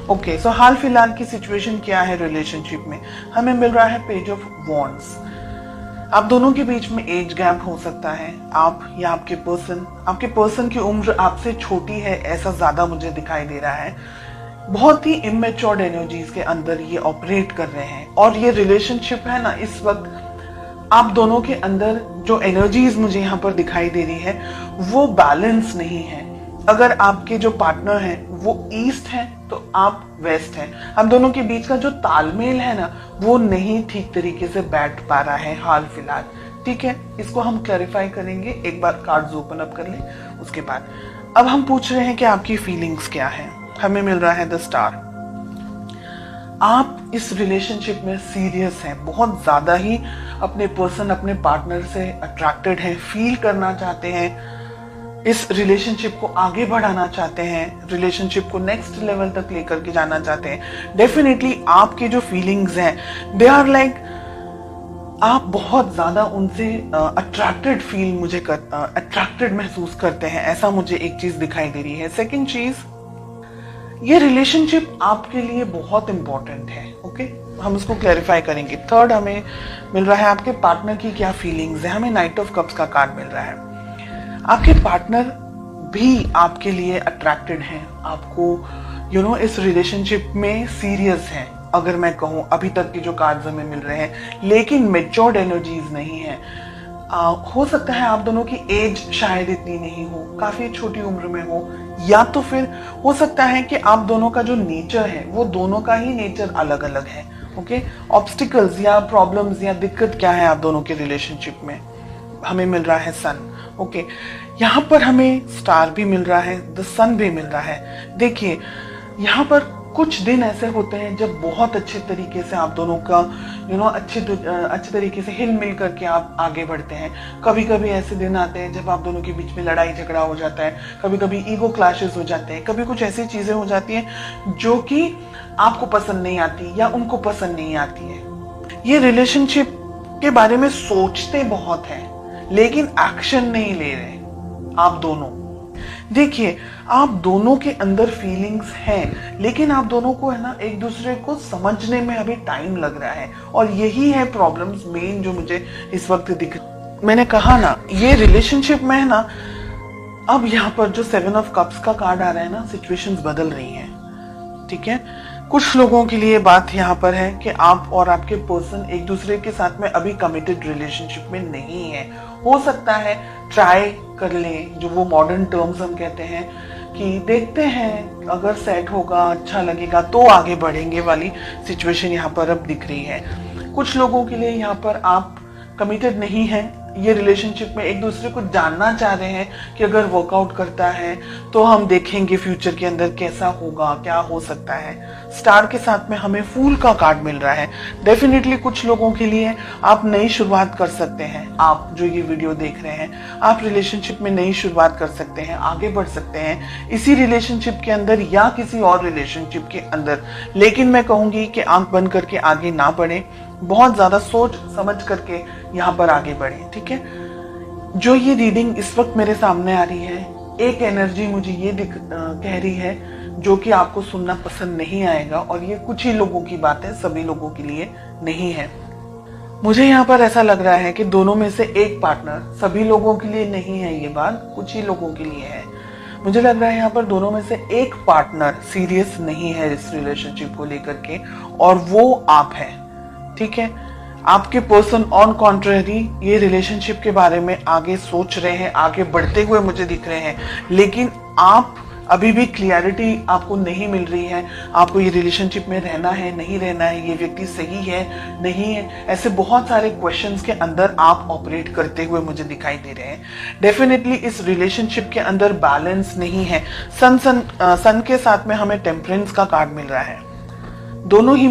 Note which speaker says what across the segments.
Speaker 1: Okay, सो हाल फिलहाल की situation क्या है रिलेशनशिप में? हमें मिल रहा है पेज ऑफ वॉन्ड्स। आप दोनों के बीच में एज गैप हो सकता है। आप या आपके पर्सन की उम्र आपसे छोटी है, ऐसा ज्यादा मुझे दिखाई दे रहा है। बहुत ही इमेच्योर्ड एनर्जीज के अंदर ये ऑपरेट कर रहे हैं, और ये रिलेशनशिप है ना, इस वक्त आप दोनों के अंदर जो एनर्जीज मुझे यहाँ पर दिखाई दे रही है वो बैलेंस नहीं है। अगर आपके जो पार्टनर हैं वो ईस्ट है तो आप वेस्ट हैं। हम दोनों के बीच का जो तालमेल है ना, वो नहीं ठीक तरीके से बैठ पा रहा है हाल फिलहाल। ठीक है, इसको हम क्लैरिफाई करेंगे। एक बार कार्ड्स ओपन अप कर ले, उसके बाद अब हम पूछ रहे हैं कि आपकी फीलिंग्स क्या है। हमें मिल रहा है द स्टार। आप इस रिलेशनशिप में सीरियस हैं, बहुत ज्यादा ही अपने अपने पार्टनर से अट्रैक्टेड हैं, फील करना चाहते हैं, इस रिलेशनशिप को आगे बढ़ाना चाहते हैं, रिलेशनशिप को नेक्स्ट लेवल तक लेकर के जाना चाहते हैं। डेफिनेटली आपके जो फीलिंग्स हैं दे आर लाइक, आप बहुत ज्यादा उनसे अट्रैक्टेड महसूस करते हैं, ऐसा मुझे एक चीज दिखाई दे रही है। सेकंड चीज, ये रिलेशनशिप आपके लिए बहुत इंपॉर्टेंट है। ओके, हम इसको क्लैरिफाई करेंगे। थर्ड, हमें मिल रहा है आपके पार्टनर की क्या फीलिंग्स है। हमें नाइट ऑफ कप्स का कार्ड मिल रहा है। आपके पार्टनर भी आपके लिए अट्रैक्टेड हैं, आपको इस रिलेशनशिप में सीरियस हैं। अगर मैं कहूं, अभी तक के जो कार्ड्स हमें मिल रहे हैं, लेकिन मेच्योर्ड एनर्जीज नहीं है। हो सकता है आप दोनों की एज शायद इतनी नहीं हो, काफी छोटी उम्र में हो, या तो फिर हो सकता है कि आप दोनों का जो नेचर है वो दोनों का ही नेचर अलग अलग है। ओके, ऑब्स्टिकल्स या प्रॉब्लम्स या दिक्कत क्या है आप दोनों के रिलेशनशिप में? हमें मिल रहा है सन। ओके, यहाँ पर हमें स्टार भी मिल रहा है, द सन भी मिल रहा है। देखिए, यहाँ पर कुछ दिन ऐसे होते हैं जब बहुत अच्छे तरीके से आप दोनों का अच्छे तरीके से हिल मिल करके आप आगे बढ़ते हैं। कभी कभी ऐसे दिन आते हैं जब आप दोनों के बीच में लड़ाई झगड़ा हो जाता है, कभी कभी ईगो क्लैशेस हो जाते हैं, कभी कुछ ऐसी चीजें हो जाती हैं जो कि आपको पसंद नहीं आती या उनको पसंद नहीं आती है। ये रिलेशनशिप के बारे में सोचते बहुत हैं लेकिन एक्शन नहीं ले रहे आप दोनों। देखिए, आप दोनों के अंदर फीलिंग्स हैं, लेकिन आप दोनों को है ना एक दूसरे को समझने में अभी टाइम लग रहा है, और यही है प्रॉब्लम्स मेन जो मुझे इस वक्त दिख। मैंने कहा ना, ये रिलेशनशिप में है ना, अब यहाँ पर जो 7 ऑफ कप्स का कार्ड आ रहा है ना, सिचुएशंस बदल रही हैं। ठीक है, कुछ लोगों के लिए बात यहाँ पर है कि आप और आपके पर्सन एक दूसरे के साथ में अभी कमिटेड रिलेशनशिप में नहीं है। हो सकता है ट्राई कर लें, जो वो मॉडर्न टर्म्स हम कहते हैं कि देखते हैं अगर सेट होगा, अच्छा लगेगा तो आगे बढ़ेंगे वाली सिचुएशन यहाँ पर अब दिख रही है। कुछ लोगों के लिए यहाँ पर आप कमिटेड नहीं हैं, ये रिलेशनशिप में एक दूसरे को जानना चाह रहे हैं कि अगर वर्कआउट करता है तो हम देखेंगे फ्यूचर के अंदर कैसा होगा, क्या हो सकता है। स्टार के साथ में हमें फूल का कार्ड मिल रहा है। डेफिनेटली कुछ लोगों के लिए आप नई शुरुआत कर सकते हैं। आप जो ये वीडियो देख रहे हैं, आप रिलेशनशिप में नई शुरुआत कर सकते हैं, आगे बढ़ सकते हैं इसी रिलेशनशिप के अंदर या किसी और रिलेशनशिप के अंदर। लेकिन मैं कहूंगी कि आंख बंद करके आगे ना बढ़े, बहुत ज्यादा सोच समझ करके यहाँ पर आगे बढ़े। ठीक है, जो ये रीडिंग इस वक्त मेरे सामने आ रही है, एक एनर्जी मुझे ये कह रही है जो कि आपको सुनना पसंद नहीं आएगा, और ये कुछ ही लोगों की बात है, सभी लोगों के लिए नहीं है। मुझे यहाँ पर ऐसा लग रहा है कि दोनों में से एक पार्टनर, सभी लोगों के लिए नहीं है ये बात, कुछ ही लोगों के लिए है। मुझे लग रहा है यहाँ पर दोनों में से एक पार्टनर सीरियस नहीं है इस रिलेशनशिप को लेकर के, और वो आप हैं। ठीक है, आपके पर्सन ऑन कॉन्ट्रेरी ये रिलेशनशिप के बारे में आगे सोच रहे हैं, आगे बढ़ते हुए मुझे दिख रहे हैं, लेकिन आप अभी भी क्लियरिटी आपको नहीं मिल रही है। आपको ये रिलेशनशिप में रहना है, नहीं रहना है, ये व्यक्ति सही है, नहीं है, ऐसे बहुत सारे क्वेश्चंस के अंदर आप ऑपरेट करते हुए मुझे दिखाई दे रहे हैं। डेफिनेटली इस रिलेशनशिप के अंदर बैलेंस नहीं है। सन के साथ में हमें टेम्परेंस का कार्ड मिल रहा है। दोनों ही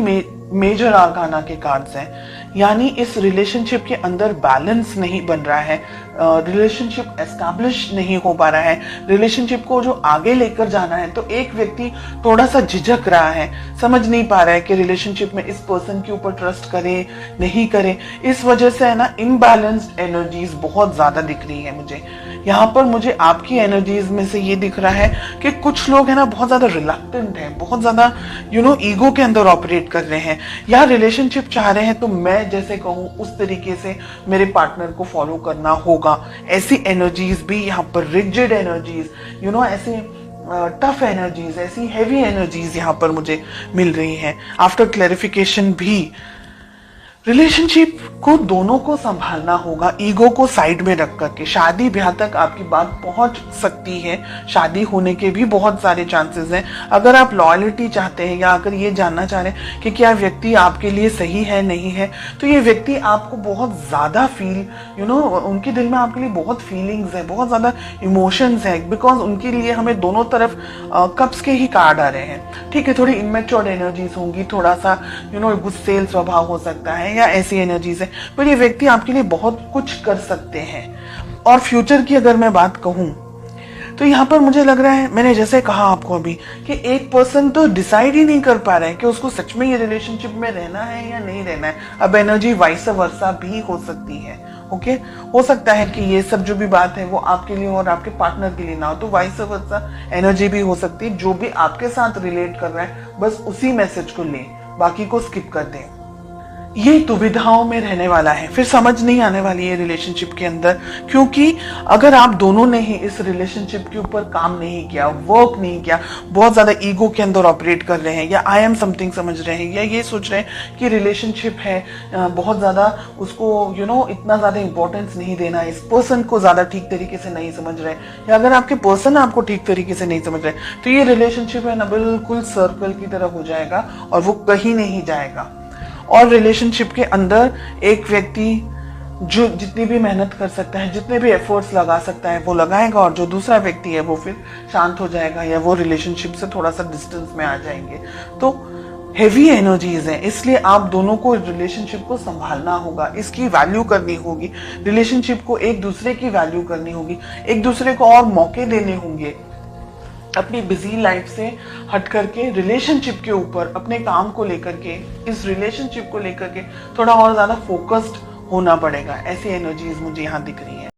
Speaker 1: मेजर आर्काना के कार्ड्स हैं, यानी इस रिलेशनशिप के अंदर बैलेंस नहीं बन रहा है। रिलेशनशिप एस्टैब्लिश नहीं हो पा रहा है, रिलेशनशिप को जो आगे लेकर जाना है, तो एक व्यक्ति थोड़ा सा झिझक रहा है, समझ नहीं पा रहा है कि रिलेशनशिप में इस पर्सन के ऊपर ट्रस्ट करे नहीं करे। इस वजह से है ना इनबैलेंस्ड एनर्जीज बहुत ज्यादा दिख रही है मुझे यहाँ पर। मुझे आपकी एनर्जीज में से ये दिख रहा है कि कुछ लोग है ना बहुत ज्यादा रिलक्टेंट है, बहुत ज्यादा ईगो के अंदर ऑपरेट कर रहे हैं, या रिलेशनशिप चाह रहे हैं तो मैं जैसे कहूँ उस तरीके से मेरे पार्टनर को फॉलो करना होगा। ऐसी एनर्जीज भी यहाँ पर, रिजिड एनर्जीज, ऐसी टफ एनर्जीज, ऐसी हैवी एनर्जीज यहाँ पर मुझे मिल रही हैं। आफ्टर क्लैरिफिकेशन भी रिलेशनशिप को दोनों को संभालना होगा, ईगो को साइड में रख करके। शादी ब्याह तक आपकी बात पहुंच सकती है, शादी होने के भी बहुत सारे चांसेस हैं। अगर आप लॉयल्टी चाहते हैं या अगर ये जानना चाह रहे हैं कि क्या व्यक्ति आपके लिए सही है नहीं है, तो ये व्यक्ति आपको बहुत ज्यादा उनके दिल में आपके लिए बहुत फीलिंग्स है, बहुत ज्यादा इमोशंस है, बिकॉज उनके लिए हमें दोनों तरफ कप्स के ही कार्ड आ रहे हैं। ठीक है, थोड़ी इमेच्योर एनर्जीज होंगी, थोड़ा सा गुस्सेल स्वभाव हो सकता है या ऐसी एनर्जीज है, पर ये व्यक्ति आपके लिए बहुत कुछ कर सकते हैं। और फ्यूचर की अगर मैं बात कहूं तो यहाँ पर मुझे लग रहा है, मैंने जैसे कहा आपको अभी, कि एक पर्सन तो डिसाइड ही नहीं कर पा रहा है कि उसको सच में ये रिलेशनशिप में रहना है या नहीं रहना है। अब एनर्जी वाइस वर्सा भी हो सकती है। ओके, हो सकता है कि ये सब जो भी बात है वो आपके लिए और आपके पार्टनर के लिए ना हो, तो वाइस वर्सा एनर्जी भी हो सकती है। जो भी आपके साथ रिलेट कर रहा है बस उसी मैसेज को लें, बाकी को स्किप कर दें। ये दुविधाओं में रहने वाला है, फिर समझ नहीं आने वाली है रिलेशनशिप के अंदर, क्योंकि अगर आप दोनों ने ही इस रिलेशनशिप के ऊपर काम नहीं किया, वर्क नहीं किया, बहुत ज्यादा ईगो के अंदर ऑपरेट कर रहे हैं, या आई एम समथिंग समझ रहे हैं, या ये सोच रहे हैं कि रिलेशनशिप है, बहुत ज्यादा उसको इतना ज्यादा इंपॉर्टेंस नहीं देना, इस पर्सन को ज्यादा ठीक तरीके से नहीं समझ रहे, या अगर आपके पर्सन आपको ठीक तरीके से नहीं समझ रहे, तो ये रिलेशनशिप है ना बिल्कुल सर्कल की तरह हो जाएगा और वो कहीं नहीं जाएगा। और रिलेशनशिप के अंदर एक व्यक्ति जो जितनी भी मेहनत कर सकता है, जितने भी एफर्ट्स लगा सकता है वो लगाएगा, और जो दूसरा व्यक्ति है वो फिर शांत हो जाएगा या वो रिलेशनशिप से थोड़ा सा डिस्टेंस में आ जाएंगे। तो हेवी एनर्जीज है, इसलिए आप दोनों को रिलेशनशिप को संभालना होगा, इसकी वैल्यू करनी होगी, रिलेशनशिप को एक दूसरे की वैल्यू करनी होगी, एक दूसरे को और मौके देने होंगे। अपनी बिजी लाइफ से हट करके रिलेशनशिप के ऊपर, अपने काम को लेकर के, इस रिलेशनशिप को लेकर के थोड़ा और ज्यादा फोकस्ड होना पड़ेगा। ऐसी एनर्जीज मुझे यहाँ दिख रही है।